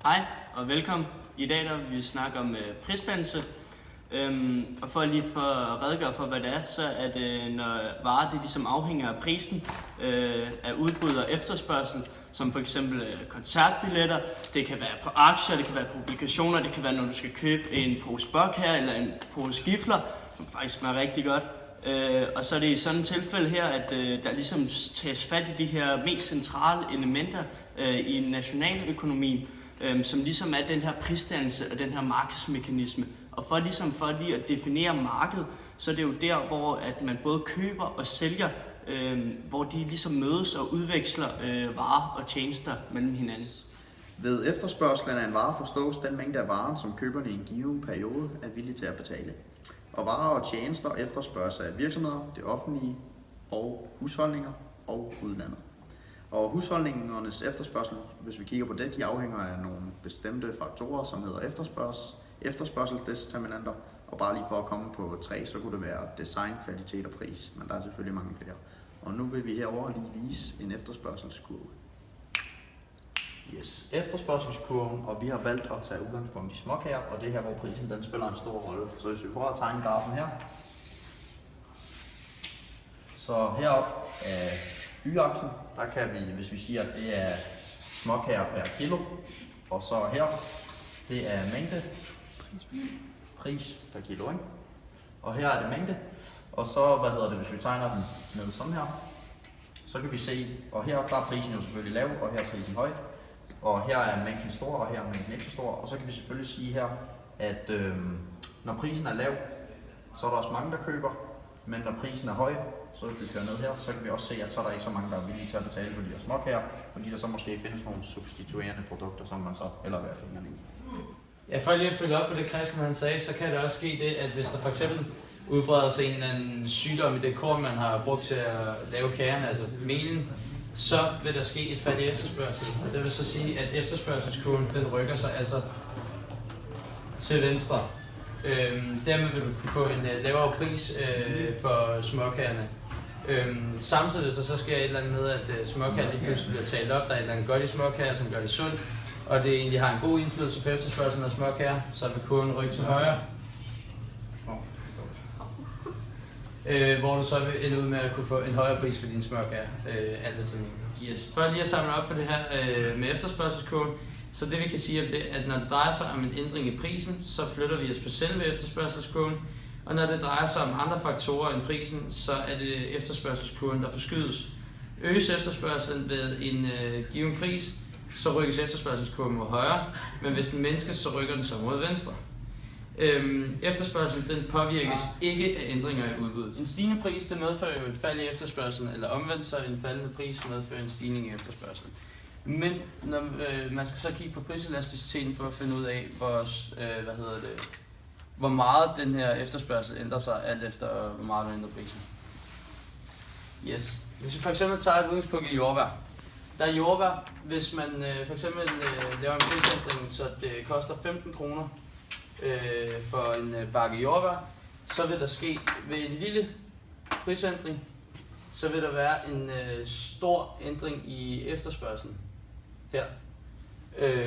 Hej og velkommen. I dag der vil vi snakke om prisdannelse. Og for lige for at redegøre for, hvad det er, så er det, når varer det ligesom afhænger af prisen af udbud og efterspørgsel, som for eksempel koncertbilletter, det kan være på aktier, det kan være på obligationer, det kan være, når du skal købe en pose bokær eller en pose gifler, som faktisk smager rigtig godt. Og så er det i sådan et tilfælde her, at der ligesom tages fat i de her mest centrale elementer i nationaløkonomien, som ligesom er den her prisdannelse og den her markedsmekanisme. Og for lige at definere markedet, så er det jo der, hvor at man både køber og sælger, hvor de ligesom mødes og udveksler varer og tjenester mellem hinanden. Ved efterspørgslen af en vare forstås den mængde af varen, som køberne i en given periode er villige til at betale. Og varer og tjenester efterspørges af virksomheder, det offentlige og husholdninger og udlandet. Og husholdningernes efterspørgsel, hvis vi kigger på det, de afhænger af nogle bestemte faktorer, som hedder efterspørgselsdeterminanter. Og bare lige for at komme på 3, så kunne det være design, kvalitet og pris, men der er selvfølgelig mange flere. Og nu vil vi herover lige vise en efterspørgselskurve. Yes, efterspørgselskurven, og vi har valgt at tage udgangspunkt i småkager, og det er her, hvor prisen den spiller en stor rolle. Så hvis vi prøver at tegne grafen her, så heroppe af y-aksen, der kan vi, hvis vi siger, at det er småkager per kilo, og så her, det er mængde, pris per kilo, ikke? Og her er det mængde, og så, hvis vi tegner den ned sådan her, så kan vi se, og her der er prisen jo selvfølgelig lav, og her er prisen høj, og her er mængden stor, og her er mængden ikke så stor, og så kan vi selvfølgelig sige her, at når prisen er lav, så er der også mange, der køber, men når prisen er høj, så hvis vi kører ned her, så kan vi også se, at så er der ikke så mange, der er villige til at betale for de her småkager, fordi der så måske findes nogle substituerende produkter, som man så hellere vil have fingrene i. Ja, for lige at følge op på det, Christian han sagde, så kan det også ske det, at hvis der for eksempel udbreder sig en eller anden sygdom i det korn, man har brugt til at lave kagerne, altså melen, så vil der ske et fald i efterspørgsel. Og det vil så sige, at efterspørgselskurven den rykker sig altså til venstre. Dermed vil du kunne få en lavere pris for småkagerne. Samtidig hvis der så sker et eller andet med, at småkagerne lige pludselig bliver talt op, der er et eller andet godt i småkager, som gør det sundt, og det egentlig har en god indflydelse på efterspørgselen af småkager, så vil kurven rykke til højre. Hvor du så vil ende ud med at kunne få en højere pris for dine småkager, alt efter min. Yes, for lige at samle op på det her med efterspørgselskurven, så det vi kan sige om det, at når det drejer sig om en ændring i prisen, så flytter vi os på selve efterspørgselskurven, og når det drejer sig om andre faktorer end prisen, så er det efterspørgselskurven, der forskydes. Øges efterspørgselen ved en given pris, så rykkes efterspørgselskurven mod højre, men hvis den mindskes, så rykker den så mod venstre. Efterspørgselen den påvirkes ikke af ændringer i udbuddet. En stigende pris det medfører jo et fald i efterspørgselen, eller omvendt så en faldende pris medfører en stigning i efterspørgselen. Men når man skal så kigge på priselasticiteten for at finde ud af, hvor meget den her efterspørgsel ændrer sig, alt efter hvor meget man ændrer prisen. Yes. Hvis vi for eksempel tager et udgangspunkt i jordbær. Der er jordbær, hvis man for eksempel laver en prisændring, så det koster 15 kroner for en bakke jordbær, så vil der ske ved en lille prisændring, så vil der være en stor ændring i efterspørgselen her.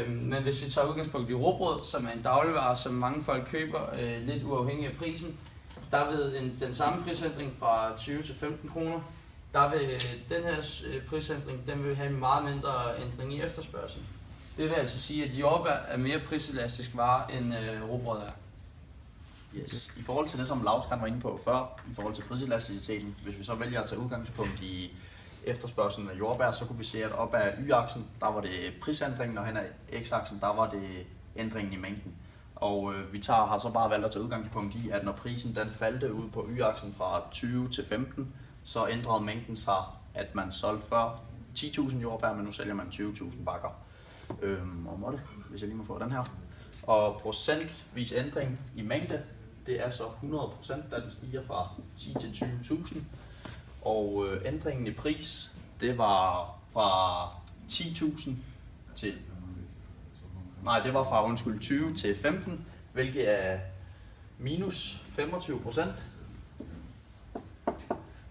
Men hvis vi tager udgangspunkt i rugbrød, som er en dagligvare, som mange folk køber lidt uafhængig af prisen, der ved den samme prisændring fra 20 til 15 kroner, der vil den her prisændring, den vil have en meget mindre ændring i efterspørgselen. Det vil altså sige, at jordbær er mere priselastisk vare end rugbrød er. Yes. I forhold til det, som Laustran var inde på før, i forhold til priselasticiteten, hvis vi så vælger at tage udgangspunkt i efterspørgselen af jordbær, så kunne vi se, at op ad y-aksen, der var det prisændringen, og hen ad x-aksen, der var det ændringen i mængden. Og vi har så bare valgt at tage udgangspunkt i, at når prisen den faldt ud på y-aksen fra 20 til 15, så ændrede mængden sig, at man solgte før 10.000 jordbær, men nu sælger man 20.000 bakker. Hvis jeg lige må få den her. Og procentvis ændring i mængde, det er så 100%, da den stiger fra 10 til 20.000. Og ændringen i pris, det var fra 10.000 til... Nej, det var fra 20 til 15, hvilket er minus 25%.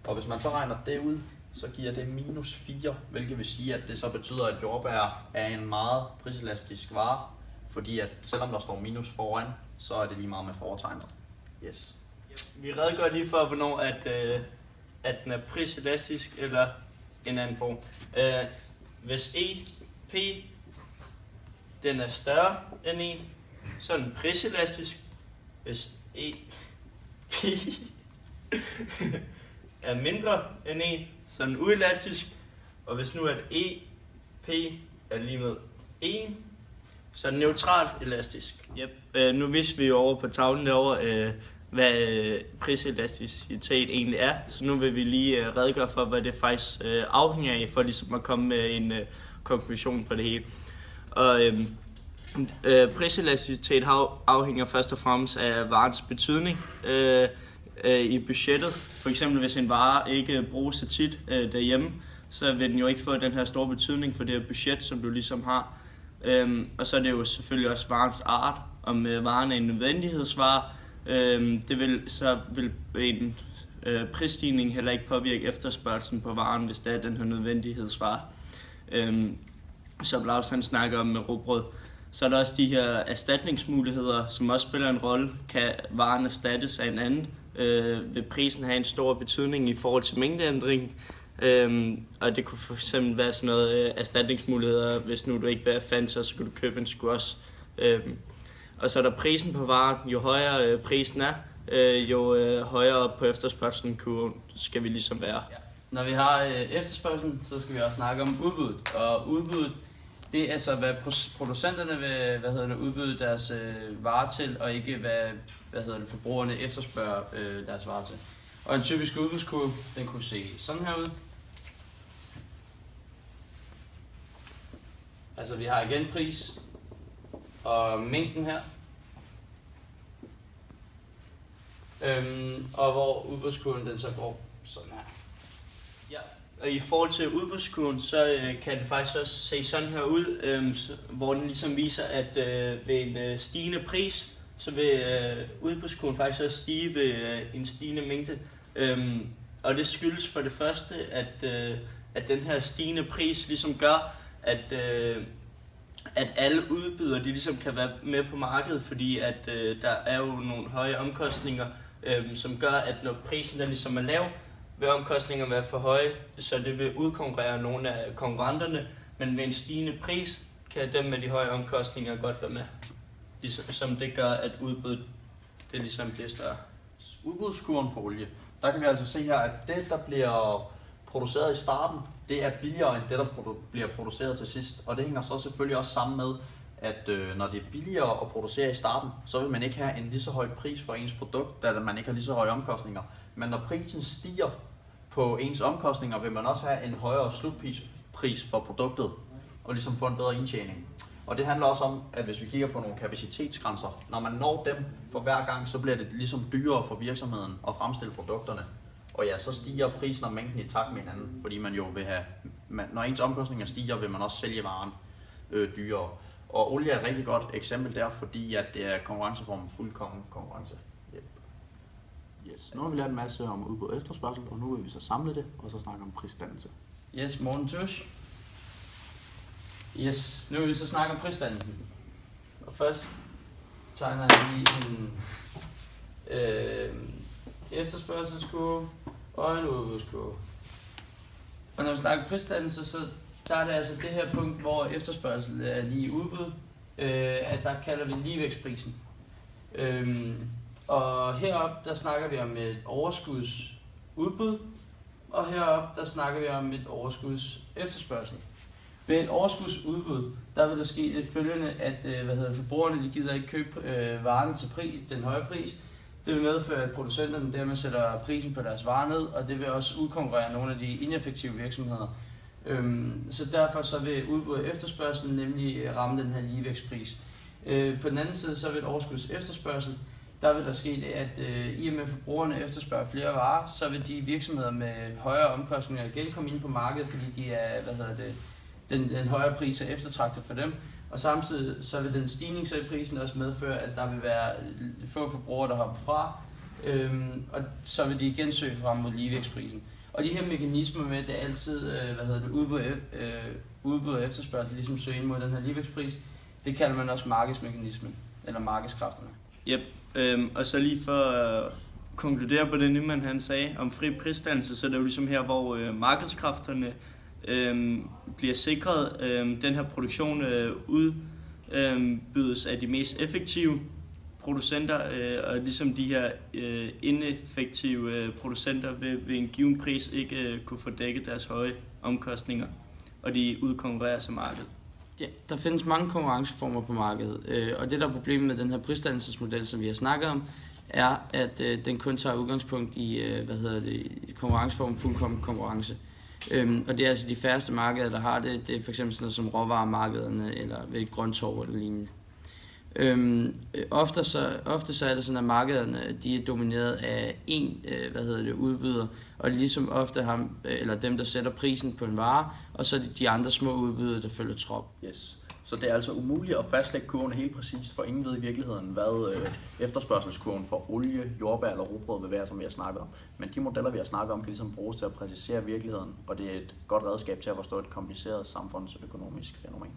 Og hvis man så regner det ud så giver det -4, hvilket vil sige, at det så betyder, at jordbær er en meget priselastisk vare, fordi at selvom der står minus foran, så er det lige meget med foretegnet. Yes. Vi redegør lige for, hvornår at den er priselastisk, eller en anden form. Hvis EP den er større end 1, så er den priselastisk. Hvis EP er mindre end 1, så er den uelastisk. Og hvis nu at EP er lige med 1, så er den neutralt elastisk. Yep. Nu vidste vi jo over på tavlen derovre, hvad priselasticitet egentlig er. Så nu vil vi lige redegøre for, hvad det faktisk afhænger af, for ligesom at komme med en konklusion på det hele. Og priselasticitet afhænger først og fremmest af varens betydning i budgettet. For eksempel hvis en vare ikke bruges så tit derhjemme, så vil den jo ikke få den her store betydning for det her budget, som du ligesom har. Og så er det jo selvfølgelig også varens art, om varen er en nødvendighedsvare. Så vil en prisstigning heller ikke påvirke efterspørgselen på varen, hvis det er den her nødvendighedsvare. Som Lars han snakker om med rugbrød. Så er der også de her erstatningsmuligheder, som også spiller en rolle. Kan varen erstattes af en anden? Vil prisen have en stor betydning i forhold til mængdeændring? Og det kunne for eksempel være sådan noget erstatningsmuligheder, hvis nu du ikke vil have Fanta, så kan du købe en squash. Og så er der prisen på varen. Jo højere prisen er, jo højere op på efterspørgselskurven skal vi ligesom være. Ja. Når vi har efterspørgselen, så skal vi også snakke om udbuddet. Og udbuddet, det er altså, hvad producenterne vil udbyde deres varer til, og ikke hvad forbrugerne efterspørger deres varer til. Og en typisk udbudskurve, den kunne se sådan her ud. Altså vi har igen pris og mængden her. Og hvor udbudskurven den så går sådan her. Ja, og i forhold til udbudskurven, så kan den faktisk også se sådan her ud, hvor den ligesom viser, at ved en stigende pris, så vil udbudskurven faktisk også stige ved en stigende mængde. Og det skyldes for det første, at den her stigende pris ligesom gør, at alle udbydere de ligesom kan være med på markedet, fordi at der er jo nogle høje omkostninger, som gør, at når prisen der ligesom er lav, vil omkostningerne være for høje, så det vil udkonkurrere nogle af konkurrenterne, men med en stigende pris kan dem med de høje omkostninger godt være med, som det gør, at udbuddet det ligesom bliver større. Udbudskurven for olie, der kan vi altså se her, at det der bliver produceret i starten, det er billigere end det der bliver produceret til sidst, og det hænger så selvfølgelig også sammen med, at når det er billigere at producere i starten, så vil man ikke have en lige så høj pris for ens produkt, da man ikke har lige så høje omkostninger. Men når prisen stiger på ens omkostninger, vil man også have en højere slutpris for produktet, og ligesom få en bedre indtjening. Og det handler også om, at hvis vi kigger på nogle kapacitetsgrænser, når man når dem for hver gang, så bliver det ligesom dyrere for virksomheden at fremstille produkterne. Og ja, så stiger prisen og mængden i takt med hinanden, fordi man jo vil have, når ens omkostninger stiger, vil man også sælge varen dyrere. Og olie er et rigtig godt eksempel der, fordi at det er konkurrenceformen fuldkommen konkurrence. Yep. Yes, nu har vi lært en masse om udbud og efterspørgsel, og nu vil vi så samle det, og så snakke om prisdannelse. Yes, Morten Tusch. Yes, nu vil vi så snakke om prisdannelsen. Og først tegner jeg lige en efterspørgselskurve og en udbudskurve. Og når vi snakker prisdannelse, så der er det altså det her punkt, hvor efterspørgsel er lige udbud, at der kalder vi ligevægtsprisen. Og heroppe der snakker vi om et overskudsudbud, og heroppe der snakker vi om et overskuds efterspørgsel. Ved et overskudsudbud, der vil der ske det følgende, at forbrugerne de gider ikke købe varerne til den høje pris. Det vil medføre, at producenterne dermed sætter prisen på deres varer ned, og det vil også udkonkurrere nogle af de ineffektive virksomheder. Så derfor så vil udbud og efterspørgsel nemlig ramme den her ligevægtspris. På den anden side så vil et overskuds efterspørgsel, der vil der ske det, at i og med forbrugerne efterspørger flere varer, så vil de virksomheder med højere omkostninger igen komme ind på markedet, fordi de er, den højere pris er eftertragtet for dem. Og samtidig så vil den stigning så i prisen også medføre, at der vil være få forbrugere, der hopper fra, og så vil de igen søge frem mod ligevægtsprisen. Og de her mekanismer med, det er altid udbud og efterspørgsel, ligesom søge ind mod den her ligevægtspris, det kalder man også markedsmekanismen, eller markedskræfterne. Yep. Og så lige for at konkludere på det, Nyman han sagde om fri prisdannelse, så er det jo ligesom her, hvor markedskræfterne bliver sikret. Den her produktion udbydes af de mest effektive producenter, og ligesom de her ineffektive producenter ved en given pris ikke kunne få dækket deres høje omkostninger, og de udkonkurrerer sig markedet. Ja, der findes mange konkurrenceformer på markedet, og det der er problemet med den her prisdannelsesmodel, som vi har snakket om, er, at den kun tager udgangspunkt i konkurrenceformen fuldkommen konkurrence. Og det er altså de færreste markeder, der har det. Det er f.eks. sådan noget som råvaremarkederne eller ved et grønttorv eller lignende. Ofte så er det sådan, at markederne de er domineret af én udbyder, og ligesom ofte eller dem, der sætter prisen på en vare, og så de andre små udbydere, der følger trop. Yes. Så det er altså umuligt at fastlægge kurven helt præcist, for ingen ved i virkeligheden, hvad efterspørgselskurven for olie, jordbær eller rugbrød vil være, som vi har snakket om. Men de modeller, vi har snakket om, kan ligesom bruges til at præcisere virkeligheden, og det er et godt redskab til at forstå et kompliceret samfundsøkonomisk fænomen.